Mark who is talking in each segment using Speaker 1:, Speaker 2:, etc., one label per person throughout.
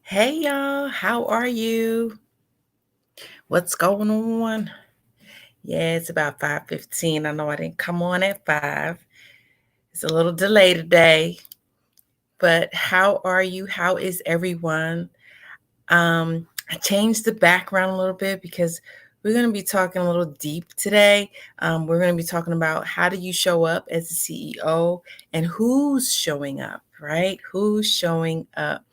Speaker 1: Hey y'all, how are you? What's going on? Yeah, it's about 5:15. I know I didn't come on at 5. It's a little delay today, but how are you? How is everyone? I changed the background a little bit because we're going to be talking a little deep today. We're going to be talking about how do you show up as a CEO and who's showing up, right? Who's showing up?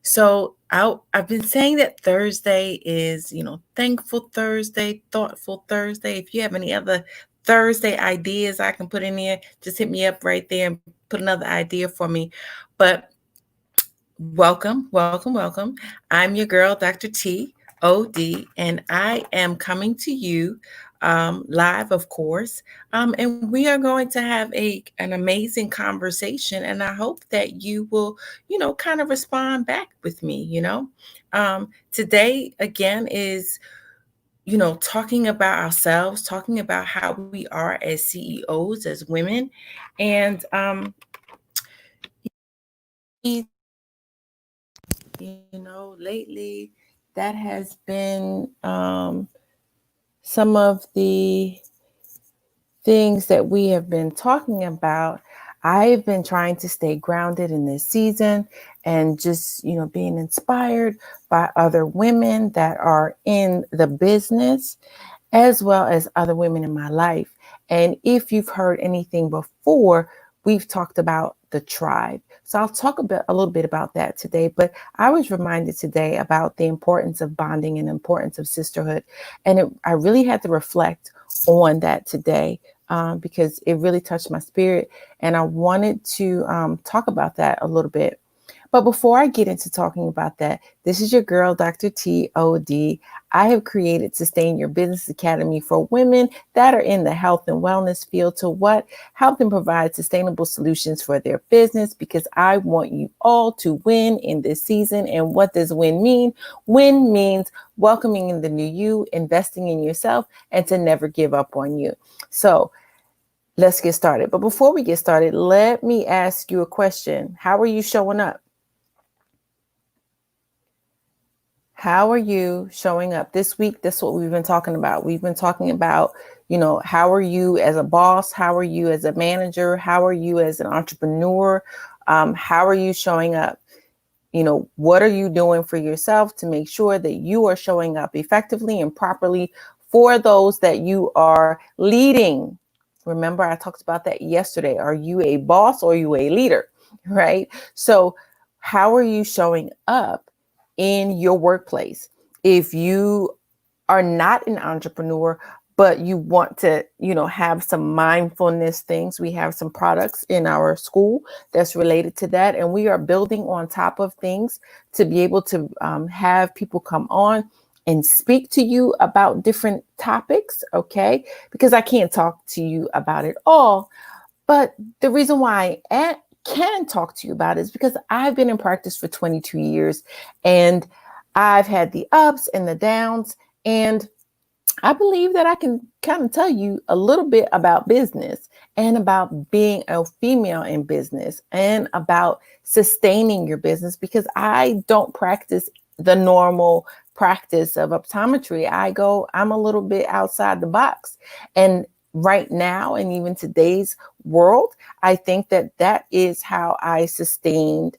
Speaker 1: So I've been saying that Thursday is, Thankful Thursday, Thoughtful Thursday. If you have any other Thursday ideas I can put in there, just hit me up right there and put another idea for me. But welcome, welcome, welcome. I'm your girl, Dr. T. OD, and I am coming to you live, of course. And we are going to have an amazing conversation. And I hope that you will, kind of respond back with me. Today, again, is talking about ourselves, talking about how we are as CEOs, as women. And lately that has been some of the things that we have been talking about. I've been trying to stay grounded in this season and just, being inspired by other women that are in the business as well as other women in my life. And if you've heard anything before, we've talked about the tribe. So I'll talk a little bit about that today. But I was reminded today about the importance of bonding and importance of sisterhood. And I really had to reflect on that today because it really touched my spirit. And I wanted to talk about that a little bit. But before I get into talking about that, this is your girl, Dr. T.O.D. I have created Sustain Your Business Academy for women that are in the health and wellness field to help them provide sustainable solutions for their business because I want you all to win in this season. And what does win mean? Win means welcoming in the new you, investing in yourself, and to never give up on you. So let's get started. But before we get started, let me ask you a question. How are you showing up? How are you showing up this week? That's what we've been talking about. We've been talking about, how are you as a boss? How are you as a manager? How are you as an entrepreneur? How are you showing up? What are you doing for yourself to make sure that you are showing up effectively and properly for those that you are leading? Remember, I talked about that yesterday. Are you a boss or are you a leader? Right? So how are you showing up in your workplace? If you are not an entrepreneur, but you want to, have some mindfulness things, we have some products in our school that's related to that. And we are building on top of things to be able to have people come on and speak to you about different topics. Okay. Because I can't talk to you about it all. But the reason why I can talk to you about it is because I've been in practice for 22 years and I've had the ups and the downs. And I believe that I can kind of tell you a little bit about business and about being a female in business and about sustaining your business because I don't practice the normal practice of optometry. I'm a little bit outside the box. And right now, and even today's world, I think that is how I sustained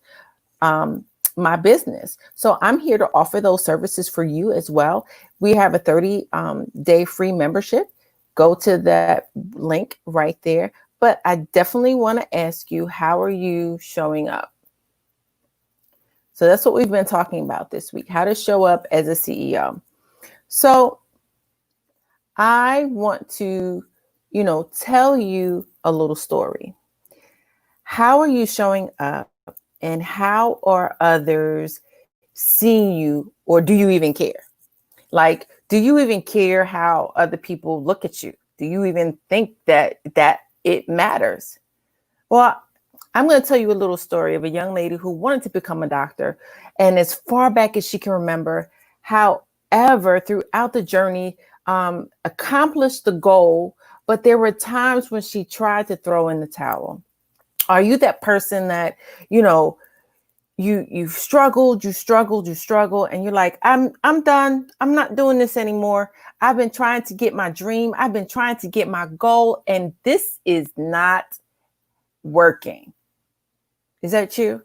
Speaker 1: um, my business. So I'm here to offer those services for you as well. We have a 30-day free membership. Go to that link right there. But I definitely want to ask you, how are you showing up? So that's what we've been talking about this week, how to show up as a CEO. So I want to, tell you a little story. How are you showing up and how are others seeing you, or do you even care? Like, do you even care how other people look at you? Do you even think that it matters? Well, I'm going to tell you a little story of a young lady who wanted to become a doctor. And as far back as she can remember, however, throughout the journey, accomplished the goal, but there were times when she tried to throw in the towel. Are you that person that, you know, you've struggled, and you're like, I'm done. I'm not doing this anymore. I've been trying to get my dream. I've been trying to get my goal, and this is not working. Is that you?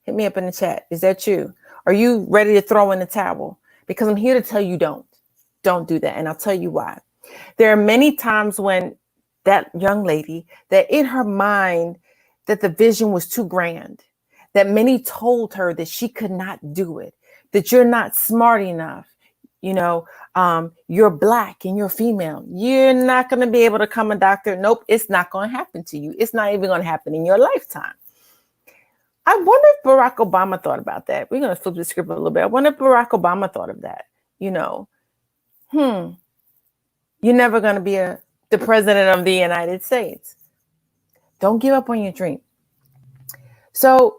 Speaker 1: Hit me up in the chat. Is that you? Are you ready to throw in the towel? Because I'm here to tell you don't do that. And I'll tell you why. There are many times when that young lady, that in her mind, that the vision was too grand, that many told her that she could not do it, that you're not smart enough. You're Black and you're female. You're not going to be able to become a doctor. Nope, it's not going to happen to you. It's not even going to happen in your lifetime. I wonder if Barack Obama thought about that. We're going to flip the script a little bit. I wonder if Barack Obama thought of that. You're never going to be the president of the United States. Don't give up on your dream. So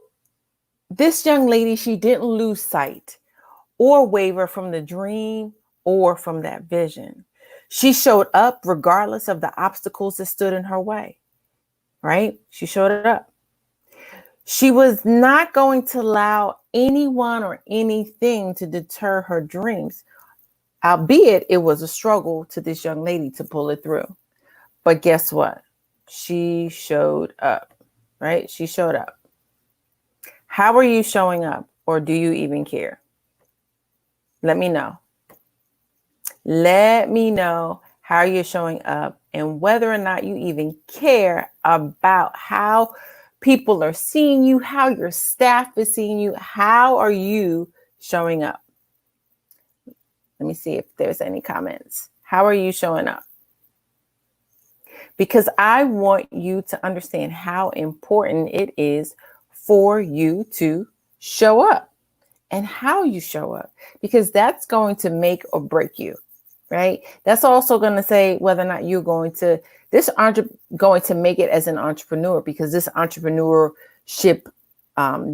Speaker 1: this young lady, she didn't lose sight or waver from the dream or from that vision. She showed up regardless of the obstacles that stood in her way, right? She showed up. She was not going to allow anyone or anything to deter her dreams, albeit it was a struggle to this young lady to pull it through. But guess what? She showed up, right? She showed up. How are you showing up, or do you even care? Let me know. Let me know how you're showing up and whether or not you even care about how people are seeing you, how your staff is seeing you. How are you showing up? Let me see if there's any comments. How are you showing up? Because I want you to understand how important it is for you to show up and how you show up, because that's going to make or break you, right? That's also going to say whether or not you're going to make it as an entrepreneur, because this entrepreneurship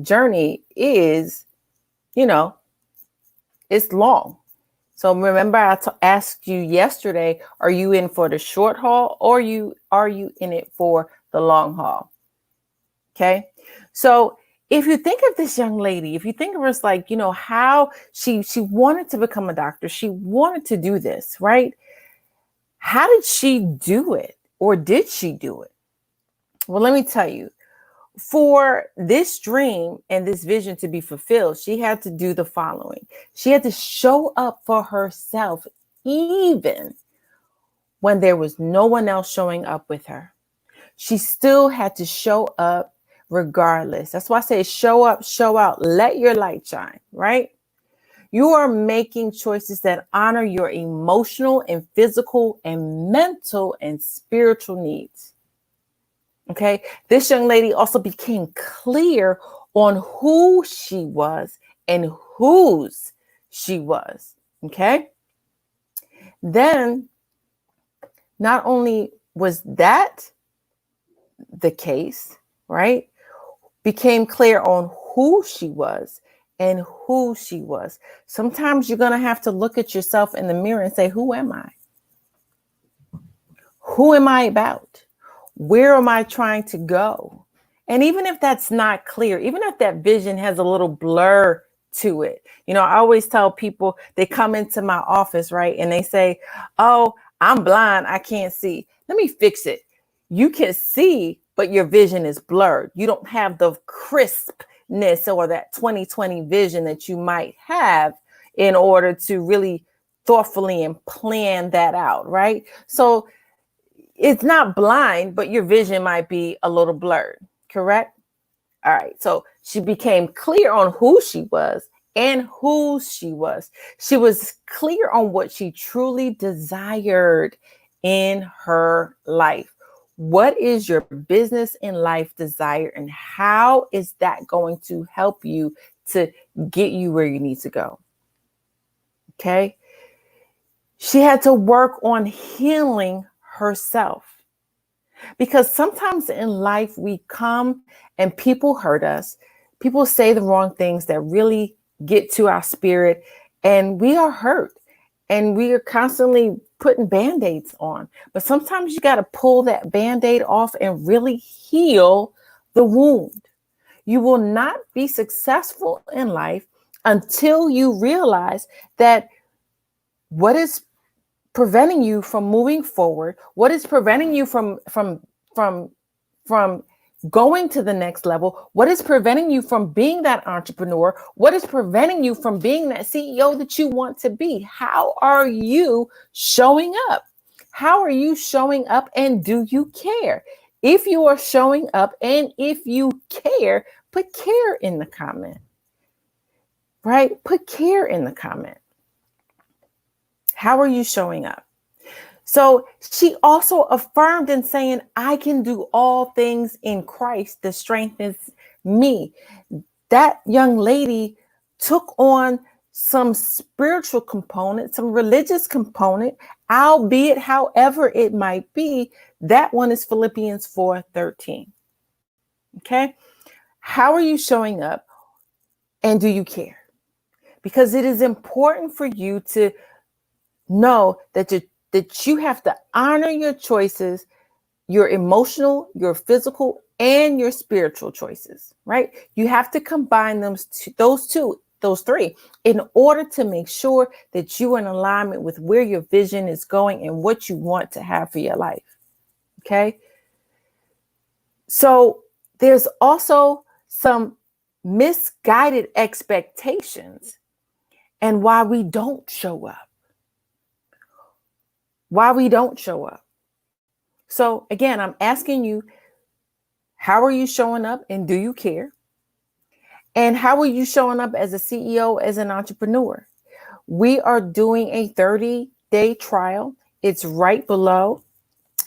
Speaker 1: journey is, it's long. So remember, I asked you yesterday, are you in for the short haul, or are you in it for the long haul? Okay. So if you think of this young lady, if you think of her as like, how she wanted to become a doctor, she wanted to do this, right? How did she do it? Or did she do it? Well, let me tell you, for this dream and this vision to be fulfilled, she had to do the following. She had to show up for herself, even when there was no one else showing up with her. She still had to show up regardless. That's why I say show up, show out, let your light shine, right? You are making choices that honor your emotional and physical and mental and spiritual needs. Okay. This young lady also became clear on who she was and whose she was. Okay. Then not only was that the case, right? Became clear on who she was and who she was. Sometimes you're going to have to look at yourself in the mirror and say, who am I? Who am I about? Where am I trying to go? And even if that's not clear, even if that vision has a little blur to it, I always tell people, they come into my office, right? And they say, oh, I'm blind, I can't see. Let me fix it. You can see, but your vision is blurred. You don't have the crispness or that 20/20 vision that you might have in order to really thoughtfully and plan that out, right? So it's not blind, but your vision might be a little blurred, correct? All right. So she became clear on who she was and whose she was. She was clear on what she truly desired in her life. What is your business and life desire, and how is that going to help you to get you where you need to go? Okay. She had to work on healing herself, because sometimes in life we come and people hurt us. People say the wrong things that really get to our spirit, and we are hurt, and we are constantly putting band-aids on. But sometimes you got to pull that band-aid off and really heal the wound. You will not be successful in life until you realize that what is preventing you from moving forward, what is preventing you from going to the next level, what is preventing you from being that entrepreneur, what is preventing you from being that CEO that you want to be. How are you showing up? How are you showing up, and do you care? If you are showing up and if you care, put care in the comment, right? Put care in the comment. How are you showing up? So she also affirmed in saying, I can do all things in Christ that strengthens me. That young lady took on some spiritual component, some religious component, albeit however it might be. That one is Philippians 4:13. Okay. How are you showing up, and do you care? Because it is important for you to know that you have to honor your choices, your emotional, your physical, and your spiritual choices, right? You have to combine those three, in order to make sure that you are in alignment with where your vision is going and what you want to have for your life. Okay. So there's also some misguided expectations and why we don't show up. Why we don't show up. So again, I'm asking you, how are you showing up, and do you care? And how are you showing up as a CEO, as an entrepreneur? We are doing a 30-day trial. It's right below.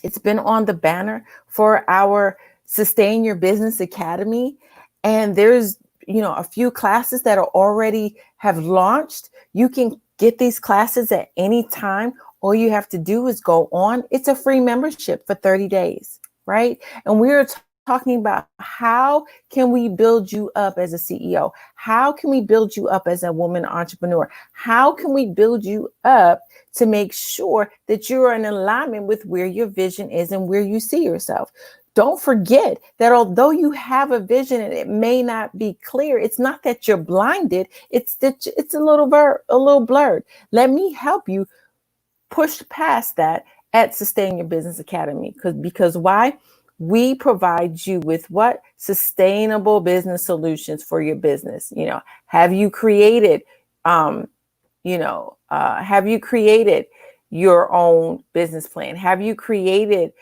Speaker 1: It's been on the banner for our Sustain Your Business Academy. And there's, a few classes that are already have launched. You can get these classes at any time. All you have to do is go on. It's a free membership for 30 days, right? And we're talking about how can we build you up as a CEO? How can we build you up as a woman entrepreneur? How can we build you up to make sure that you're in alignment with where your vision is and where you see yourself? Don't forget that although you have a vision and it may not be clear, it's not that you're blinded. It's that it's a little blurred. Let me help you push past that at Sustain Your Business Academy. Because why? We provide you with what? Sustainable business solutions for your business. Have you created, have you created your own business plan? Have you created,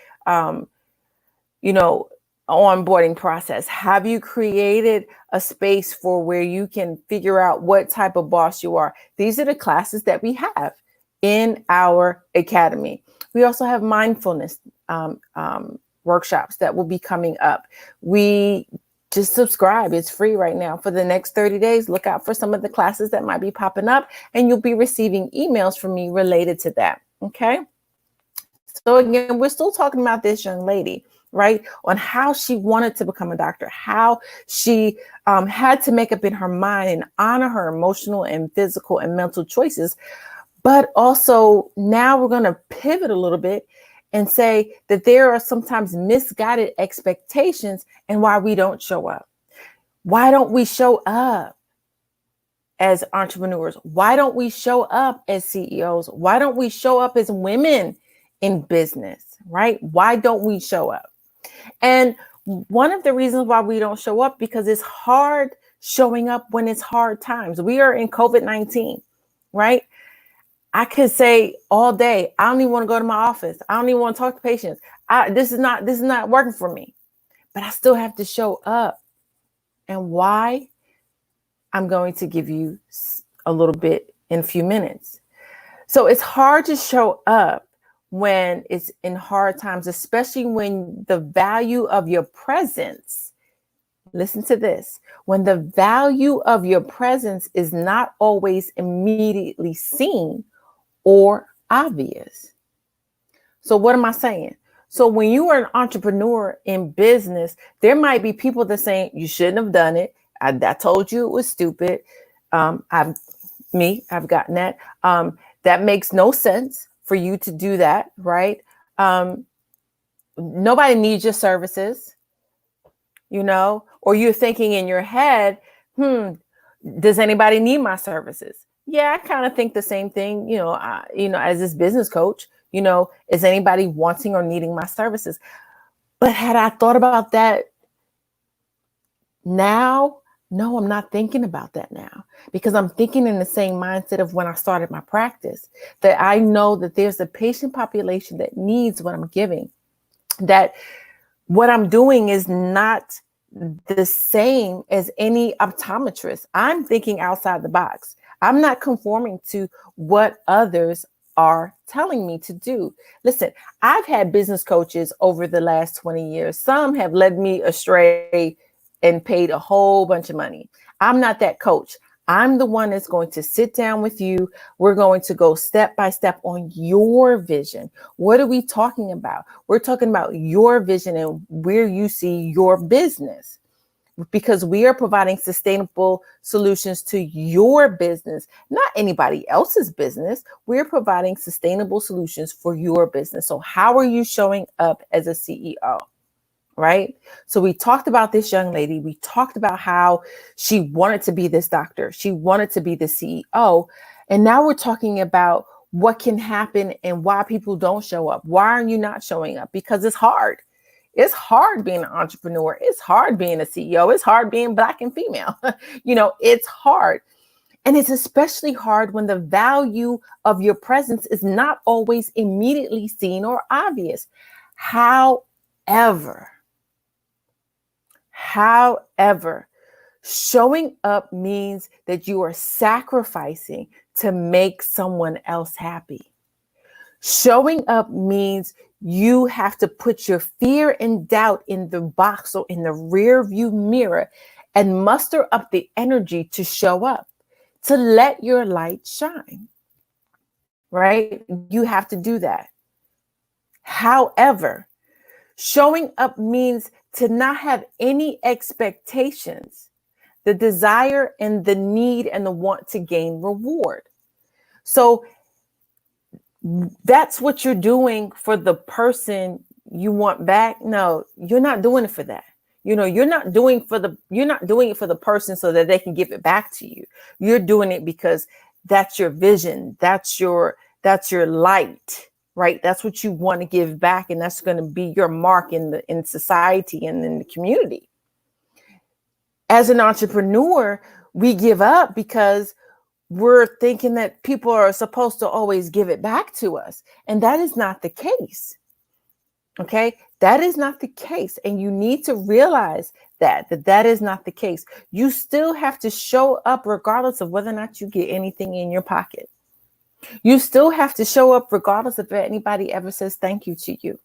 Speaker 1: onboarding process? Have you created a space for where you can figure out what type of boss you are? These are the classes that we have in our academy. We also have mindfulness workshops that will be coming up. We just subscribe. It's free right now for the next 30 days. Look out for some of the classes that might be popping up, and you'll be receiving emails from me related to that. Okay. So again, we're still talking about this young lady, right? On how she wanted to become a doctor, how she had to make up in her mind and honor her emotional and physical and mental choices. But also now we're going to pivot a little bit and say that there are sometimes misguided expectations and why we don't show up. Why don't we show up as entrepreneurs? Why don't we show up as CEOs? Why don't we show up as women in business, right? Why don't we show up? And one of the reasons why we don't show up, because it's hard showing up when it's hard times. We are in COVID-19, right? I could say all day, I don't even want to go to my office. I don't even want to talk to patients. This is not working for me, but I still have to show up. And why? I'm going to give you a little bit in a few minutes. So it's hard to show up when it's in hard times, especially when the value of your presence, listen to this, when the value of your presence is not always immediately seen or obvious. So what am I saying? So when you are an entrepreneur in business, there might be people that saying you shouldn't have done it. I told you it was stupid. I've gotten that. That makes no sense for you to do that, right? Nobody needs your services, or Or you're thinking in your head, does anybody need my services? Yeah, I kind of think the same thing, as this business coach, is anybody wanting or needing my services? But had I thought about that now? No, I'm not thinking about that now, because I'm thinking in the same mindset of when I started my practice, that I know that there's a patient population that needs what I'm giving, that what I'm doing is not the same as any optometrist. I'm thinking outside the box. I'm not conforming to what others are telling me to do. Listen, I've had business coaches over the last 20 years. Some have led me astray and paid a whole bunch of money. I'm not that coach. I'm the one that's going to sit down with you. We're going to go step by step on your vision. What are we talking about? We're talking about your vision and where you see your business, because we are providing sustainable solutions to your business, not anybody else's business. We're providing sustainable solutions for your business. So how are you showing up as a CEO? Right? So we talked about this young lady. We talked about how she wanted to be this doctor. She wanted to be the CEO. And now we're talking about what can happen and why people don't show up. Why are you not showing up? Because it's hard. It's hard being an entrepreneur. It's hard being a CEO. It's hard being Black and female. It's hard. And it's especially hard when the value of your presence is not always immediately seen or obvious. However, showing up means that you are sacrificing to make someone else happy. Showing up means you have to put your fear and doubt in the box or in the rear view mirror and muster up the energy to show up, to let your light shine. Right? You have to do that. However, showing up means to not have any expectations, the desire and the need and the want to gain reward. So that's what you're doing for the person you want back. No, you're not doing it for that. You're not doing it for the person so that they can give it back to you. You're doing it because that's your vision. That's your light. Right? That's what you want to give back. And that's going to be your mark in society and in the community. As an entrepreneur, we give up because we're thinking that people are supposed to always give it back to us. And that is not the case. Okay? That is not the case. And you need to realize that is not the case. You still have to show up regardless of whether or not you get anything in your pocket. You still have to show up regardless if anybody ever says thank you to you.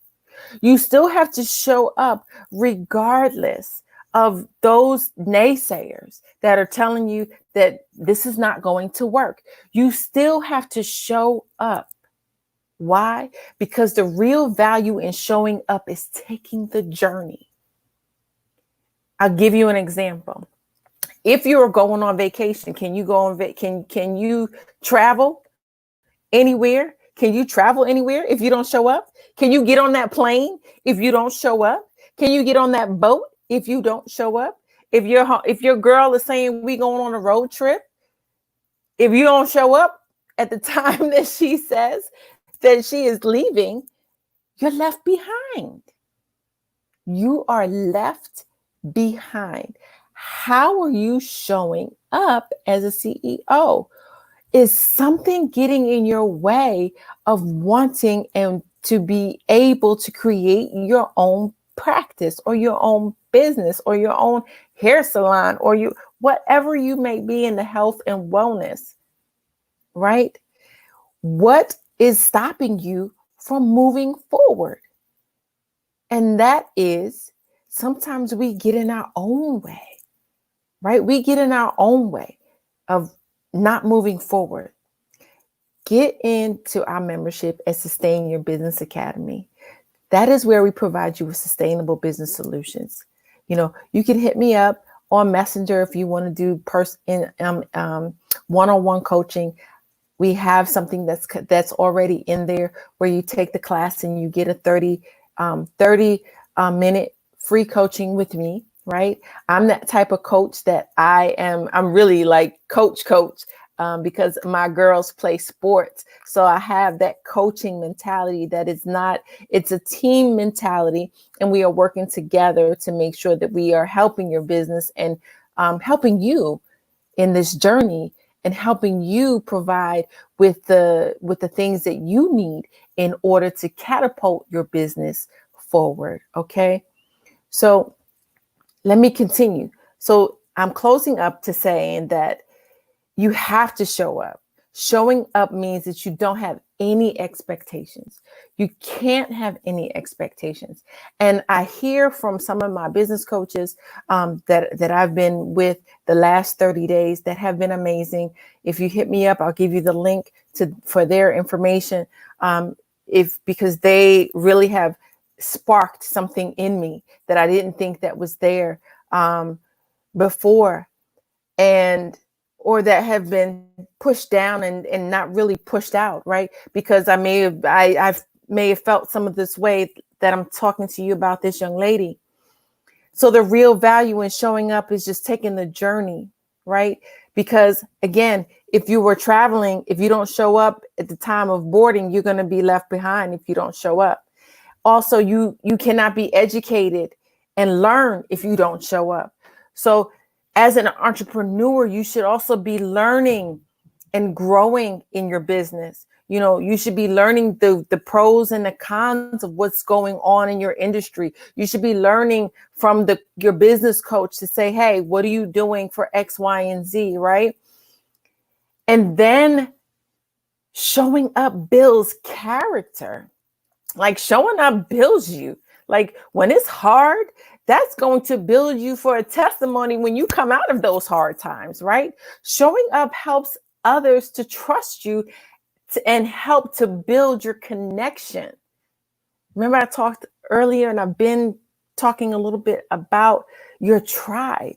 Speaker 1: You still have to show up regardless of those naysayers that are telling you that this is not going to work. You still have to show up. Why? Because the real value in showing up is taking the journey. I'll give you an example. If you're going on vacation, can you go on can you travel anywhere? Can you travel anywhere if you don't show up? Can you get on that plane if you don't show up? Can you get on that boat if you don't show up? If your girl is saying we going on a road trip, if you don't show up at the time that she says that she is leaving, you're left behind. You are left behind. How are you showing up as a CEO? Is something getting in your way of wanting and to be able to create your own practice or your own business or your own hair salon or whatever you may be in the health and wellness, right? What is stopping you from moving forward? And that is sometimes we get in our own way, right? We get in our own way of not moving forward. Get into our membership at Sustain Your Business Academy. That is where we provide you with sustainable business solutions. You can hit me up on Messenger if you want to do one-on-one coaching. We have something that's already in there where you take the class and you get a 30 minute free coaching with me, right? I'm that type of coach that I'm really like coach, because my girls play sports. So I have that coaching mentality that it's a team mentality, and we are working together to make sure that we are helping your business and helping you in this journey, and helping you provide with the things that you need in order to catapult your business forward. Okay. So let me continue. So I'm closing up to saying that you have to show up. Showing up means that you don't have any expectations. You can't have any expectations. And I hear from some of my business coaches that I've been with the last 30 days that have been amazing. If you hit me up, I'll give you the link for their information. Because they really have sparked something in me that I didn't think that was there before, and or that have been pushed down and not really pushed out, right? Because I may have felt some of this way that I'm talking to you about this young lady. So the real value in showing up is just taking the journey, right? Because again, if you were traveling, if you don't show up at the time of boarding, you're going to be left behind if you don't show up. Also, you cannot be educated and learn if you don't show up. So as an entrepreneur, you should also be learning and growing in your business. You should be learning the pros and the cons of what's going on in your industry. You should be learning from your business coach to say, hey, what are you doing for X, Y, and Z, right? And then showing up builds character. Like showing up builds you. Like when it's hard, that's going to build you for a testimony when you come out of those hard times, right? Showing up helps others to trust you and help to build your connection. Remember, I talked earlier, and I've been talking a little bit about your tribe.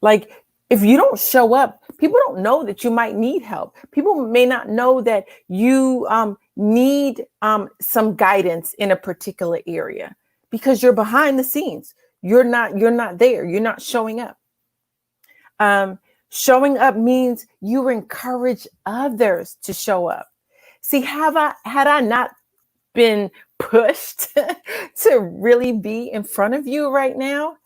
Speaker 1: Like if you don't show up, people don't know that you might need help. People may not know that you need some guidance in a particular area because you're behind the scenes. You're not there. You're not showing up. Showing up means you encourage others to show up. See, had I not been pushed to really be in front of you right now,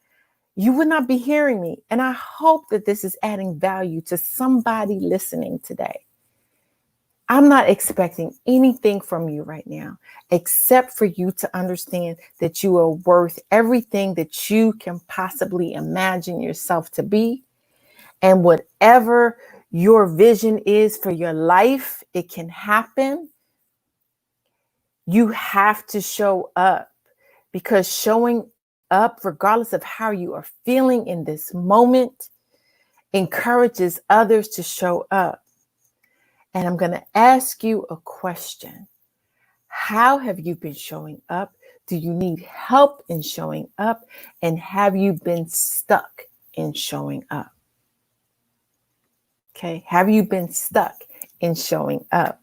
Speaker 1: you would not be hearing me. And I hope that this is adding value to somebody listening today. I'm not expecting anything from you right now, except for you to understand that you are worth everything that you can possibly imagine yourself to be. And whatever your vision is for your life, it can happen. You have to show up, because showing up, regardless of how you are feeling in this moment, encourages others to show up. And I'm going to ask you a question. How have you been showing up? Do you need help in showing up? And have you been stuck in showing up? Okay. Have you been stuck in showing up?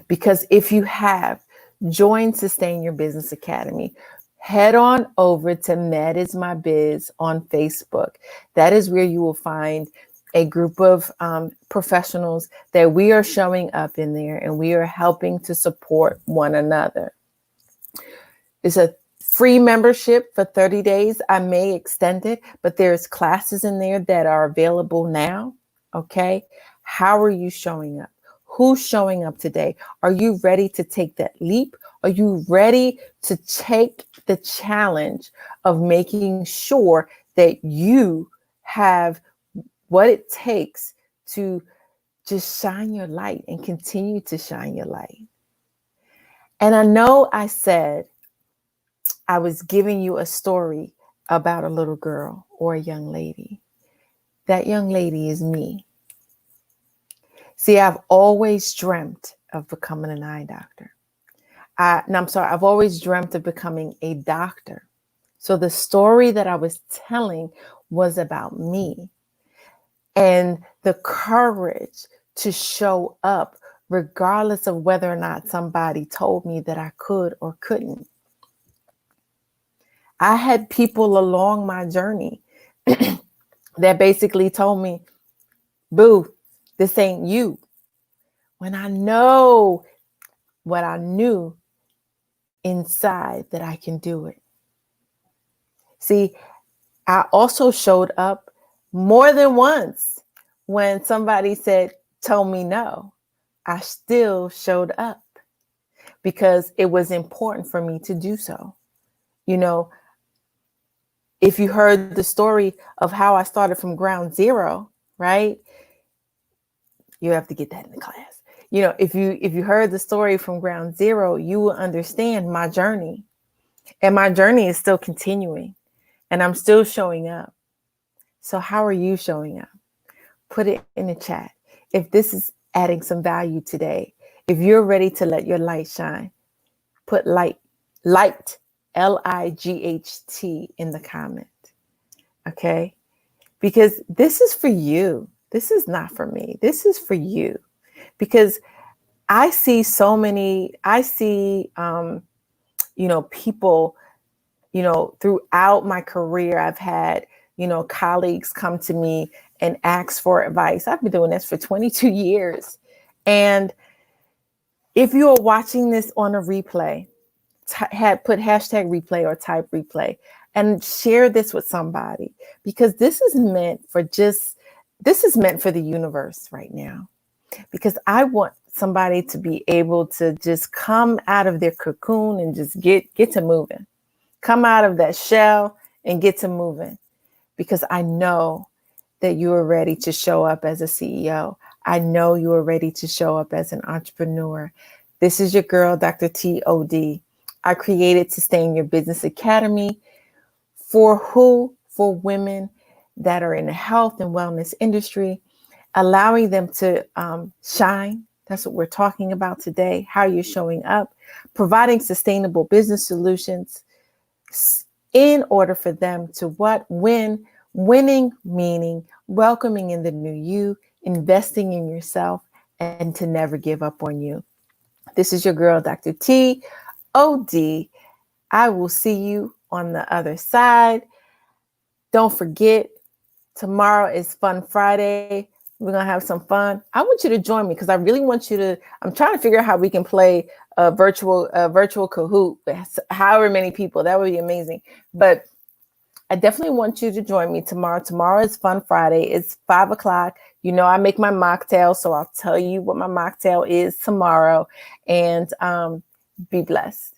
Speaker 1: Because if you have, join Sustain Your Business Academy. Head on over to Med is My Biz on Facebook. That is where you will find a group of professionals that we are showing up in there, and we are helping to support one another. It's a free membership for 30 days. I may extend it, but there's classes in there that are available now. Okay. How are you showing up? Who's showing up today? Are you ready to take that leap? Are you ready to take the challenge of making sure that you have what it takes to just shine your light and continue to shine your light? And I know I said I was giving you a story about a little girl or a young lady. That young lady is me. See, I've always dreamt of becoming an eye doctor. I've always dreamt of becoming a doctor. So the story that I was telling was about me and the courage to show up, regardless of whether or not somebody told me that I could or couldn't. I had people along my journey that basically told me, boo, this ain't you. When I know what I knew inside that I can do it. See, I also showed up more than once when somebody told me no. I still showed up because it was important for me to do so. You know, if you heard the story of how I started from ground zero, right? You have to get that in the class. You know, if you heard the story from ground zero, you will understand my journey. And my journey is still continuing, and I'm still showing up. So how are you showing up? Put it in the chat. If this is adding some value today, if you're ready to let your light shine, put light, Light, in the comment. Okay? Because this is for you. This is not for me. This is for you. Because I see people, throughout my career, I've had, colleagues come to me and ask for advice. I've been doing this for 22 years. And if you are watching this on a replay, put hashtag replay or type replay and share this with somebody, because this is meant for the universe right now. Because I want somebody to be able to just come out of their cocoon and just get to moving. Come out of that shell and get to moving. Because I know that you are ready to show up as a CEO. I know you are ready to show up as an entrepreneur. This is your girl, Dr. T.O.D. I created Sustain Your Business Academy for women that are in the health and wellness industry, allowing them to shine. That's what we're talking about today, how you're showing up, providing sustainable business solutions in order for them to win, winning, meaning welcoming in the new you, investing in yourself, and to never give up on you. This is your girl, Dr. T.O.D. I will see you on the other side. Don't forget, tomorrow is Fun Friday. We're going to have some fun. I want you to join me because I really want you to, I'm trying to figure out how we can play a virtual Kahoot with however many people. That would be amazing. But I definitely want you to join me tomorrow. Tomorrow is Fun Friday. It's 5:00. I make my mocktail, so I'll tell you what my mocktail is tomorrow. And be blessed.